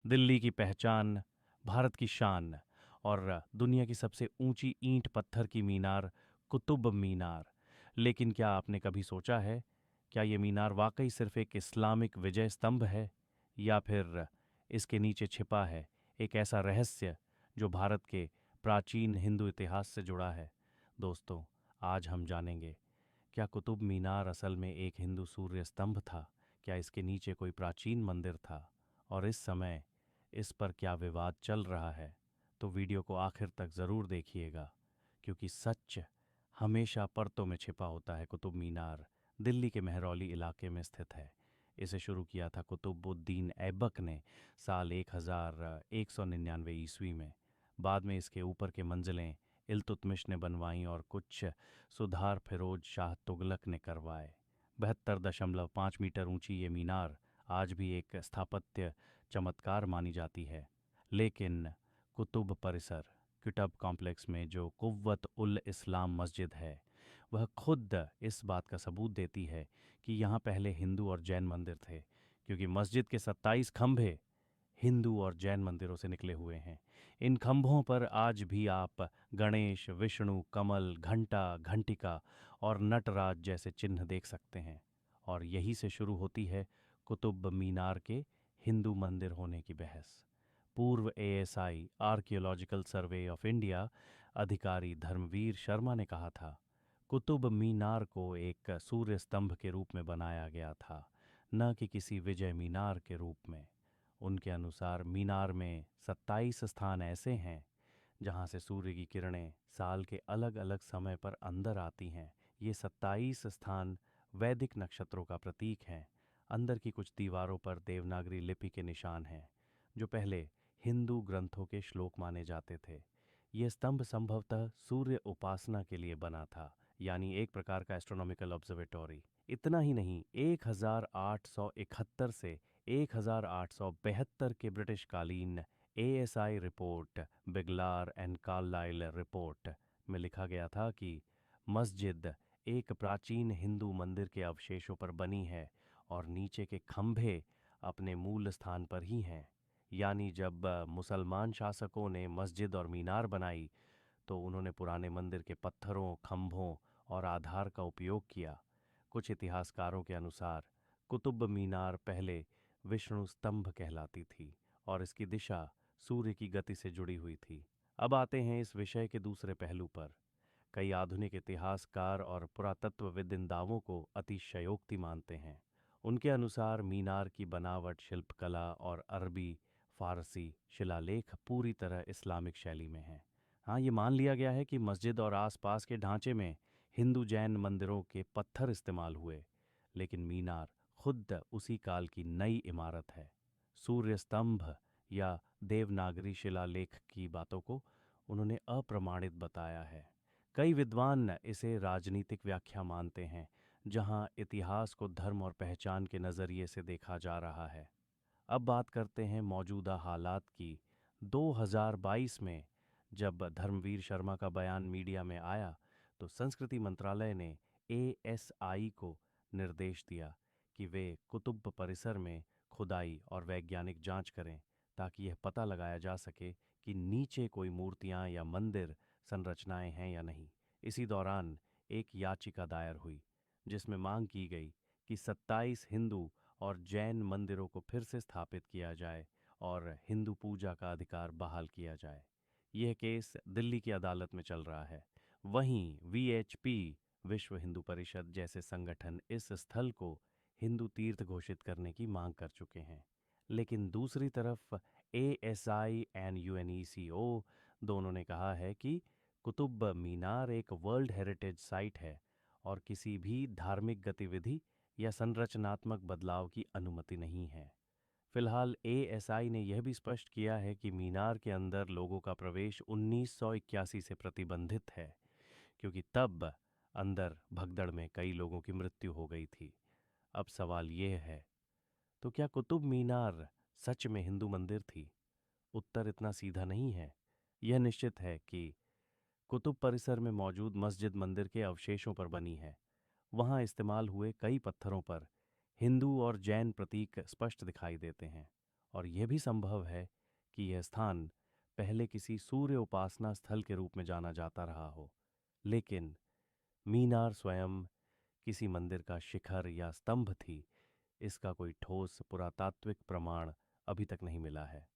दिल्ली की पहचान, भारत की शान और दुनिया की सबसे ऊंची ईंट पत्थर की मीनार कुतुब मीनार। लेकिन क्या आपने कभी सोचा है, क्या ये मीनार वाकई सिर्फ एक इस्लामिक विजय स्तंभ है, या फिर इसके नीचे छिपा है एक ऐसा रहस्य जो भारत के प्राचीन हिंदू इतिहास से जुड़ा है? दोस्तों, आज हम जानेंगे, क्या कुतुब मीनार असल में एक हिंदू सूर्य स्तंभ था? क्या इसके नीचे कोई प्राचीन मंदिर था? और इस समय इस पर क्या विवाद चल रहा है? तो वीडियो को आखिर तक ज़रूर देखिएगा, क्योंकि सच हमेशा परतों में छिपा होता है। कुतुब मीनार दिल्ली के महरौली इलाके में स्थित है। इसे शुरू किया था कुतुबुद्दीन ऐबक ने साल 1199 ईस्वी में। बाद में इसके ऊपर के मंजिलें इल्तुतमिश ने बनवाईं और कुछ सुधार फिरोज शाह तुगलक ने करवाए। 72.5 मीटर ऊंची ये मीनार आज भी एक स्थापत्य चमत्कार मानी जाती है। लेकिन कुतुब परिसर किटब कॉम्प्लेक्स में जो कुव्वत उल इस्लाम मस्जिद है, वह खुद इस बात का सबूत देती है कि यहाँ पहले हिंदू और जैन मंदिर थे, क्योंकि मस्जिद के 27 खंभे हिंदू और जैन मंदिरों से निकले हुए हैं। इन खंभों पर आज भी आप गणेश, विष्णु, कमल, घंटा, घंटिका और नटराज जैसे चिन्ह देख सकते हैं। और यही से शुरू होती है कुतुब मीनार के हिंदू मंदिर होने की बहस। पूर्व ASI archaeological survey of India अधिकारी धर्मवीर शर्मा ने कहा था, कुतुब मीनार को एक सूर्य स्तंभ के रूप में बनाया गया था, न कि किसी विजय मीनार के रूप में। उनके अनुसार मीनार में 27 स्थान ऐसे हैं जहां से सूर्य की किरणें साल के अलग अलग समय पर अंदर आती हैं। ये 27 स्थान वैदिक नक्षत्रों का प्रतीक हैं। अंदर की कुछ दीवारों पर देवनागरी लिपि के निशान हैं, जो पहले हिंदू ग्रंथों के श्लोक माने जाते थे। ये स्तंभ संभवतः सूर्य उपासना के लिए बना था, यानी एक प्रकार का एस्ट्रोनॉमिकल ऑब्जर्वेटरी। इतना ही नहीं, 1871 से 1872 के ब्रिटिश कालीन ASI report, Beglar and Carlyle report में लिखा गया था कि मस्जिद एक प्राचीन हिंदू मंदिर के अवशेषों पर बनी है और नीचे के खंभे अपने मूल स्थान पर ही हैं। यानी जब मुसलमान शासकों ने मस्जिद और मीनार बनाई, तो उन्होंने पुराने मंदिर के पत्थरों, खंभों और आधार का उपयोग किया। कुछ इतिहासकारों के अनुसार कुतुब मीनार पहले विष्णु स्तंभ कहलाती थी और इसकी दिशा सूर्य की गति से जुड़ी हुई थी। अब आते हैं इस विषय के दूसरे पहलू पर। कई आधुनिक इतिहासकार और पुरातत्वविद इन दावों को अतिशयोक्ति मानते हैं। उनके अनुसार मीनार की बनावट, शिल्पकला और अरबी फारसी शिलालेख पूरी तरह इस्लामिक शैली में है। हाँ, ये मान लिया गया है कि मस्जिद और आसपास के ढांचे में हिंदू जैन मंदिरों के पत्थर इस्तेमाल हुए, लेकिन मीनार खुद उसी काल की नई इमारत है। सूर्य स्तंभ या देवनागरी शिलालेख की बातों को उन्होंने अप्रमाणित बताया है। कई विद्वान इसे राजनीतिक व्याख्या मानते हैं, जहां इतिहास को धर्म और पहचान के नज़रिए से देखा जा रहा है। अब बात करते हैं मौजूदा हालात की। 2022 में जब धर्मवीर शर्मा का बयान मीडिया में आया, तो संस्कृति मंत्रालय ने एएसआई को निर्देश दिया कि वे कुतुब परिसर में खुदाई और वैज्ञानिक जांच करें, ताकि यह पता लगाया जा सके कि नीचे कोई मूर्तियां या मंदिर संरचनाएं हैं या नहीं। इसी दौरान एक याचिका दायर हुई, जिसमें मांग की गई कि 27 हिंदू और जैन मंदिरों को फिर से स्थापित किया जाए और हिंदू पूजा का अधिकार बहाल किया जाए। यह केस दिल्ली की अदालत में चल रहा है। वहीं वीएचपी, विश्व हिंदू परिषद जैसे संगठन इस स्थल को हिंदू तीर्थ घोषित करने की मांग कर चुके हैं। लेकिन दूसरी तरफ एएसआई एंड यूएनईसीओ दोनों ने कहा है कि कुतुब मीनार एक वर्ल्ड हेरिटेज साइट है और किसी भी धार्मिक गतिविधि या संरचनात्मक बदलाव की अनुमति नहीं है। फिलहाल एएसआई ने यह भी स्पष्ट किया है कि मीनार के अंदर लोगों का प्रवेश 1981 से प्रतिबंधित है, क्योंकि तब अंदर भगदड़ में कई लोगों की मृत्यु हो गई थी। अब सवाल यह है, तो क्या कुतुब मीनार सच में हिंदू मंदिर थी? उत्तर इतना सीधा नहीं है। यह निश्चित है कि कुतुब परिसर में मौजूद मस्जिद मंदिर के अवशेषों पर बनी है। वहां इस्तेमाल हुए कई पत्थरों पर हिंदू और जैन प्रतीक स्पष्ट दिखाई देते हैं। और यह भी संभव है कि यह स्थान पहले किसी सूर्य उपासना स्थल के रूप में जाना जाता रहा हो, लेकिन मीनार स्वयं किसी मंदिर का शिखर या स्तंभ थी, इसका कोई ठोस पुरातात्विक प्रमाण अभी तक नहीं मिला है।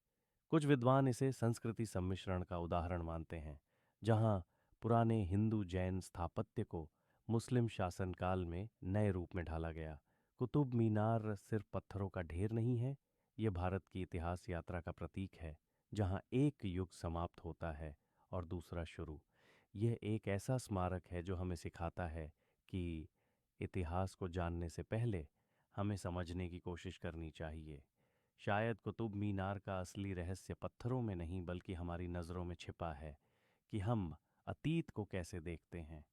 कुछ विद्वान इसे संस्कृति सम्मिश्रण का उदाहरण मानते हैं, जहां पुराने हिंदू जैन स्थापत्य को मुस्लिम शासनकाल में नए रूप में ढाला गया। कुतुब मीनार सिर्फ पत्थरों का ढेर नहीं है, ये भारत की इतिहास यात्रा का प्रतीक है, जहां एक युग समाप्त होता है और दूसरा शुरू। यह एक ऐसा स्मारक है जो हमें सिखाता है कि इतिहास को जानने से पहले हमें समझने की कोशिश करनी चाहिए। शायद कुतुब मीनार का असली रहस्य पत्थरों में नहीं बल्कि हमारी नज़रों में छिपा है, कि हम अतीत को कैसे देखते हैं।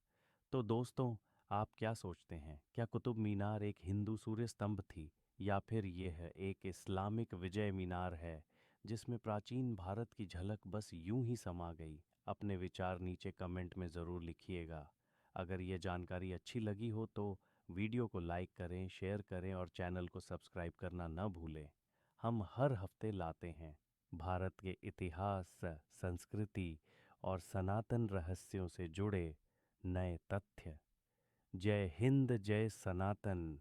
तो दोस्तों, आप क्या सोचते हैं? क्या कुतुब मीनार एक हिंदू सूर्य स्तंभ थी, या फिर यह एक इस्लामिक विजय मीनार है जिसमें प्राचीन भारत की झलक बस यूं ही समा गई? अपने विचार नीचे कमेंट में ज़रूर लिखिएगा। अगर ये जानकारी अच्छी लगी हो तो वीडियो को लाइक करें, शेयर करें और चैनल को सब्सक्राइब करना न भूलें। हम हर हफ्ते लाते हैं भारत के इतिहास, संस्कृति और सनातन रहस्यों से जुड़े नए तथ्य। जय हिंद, जय सनातन।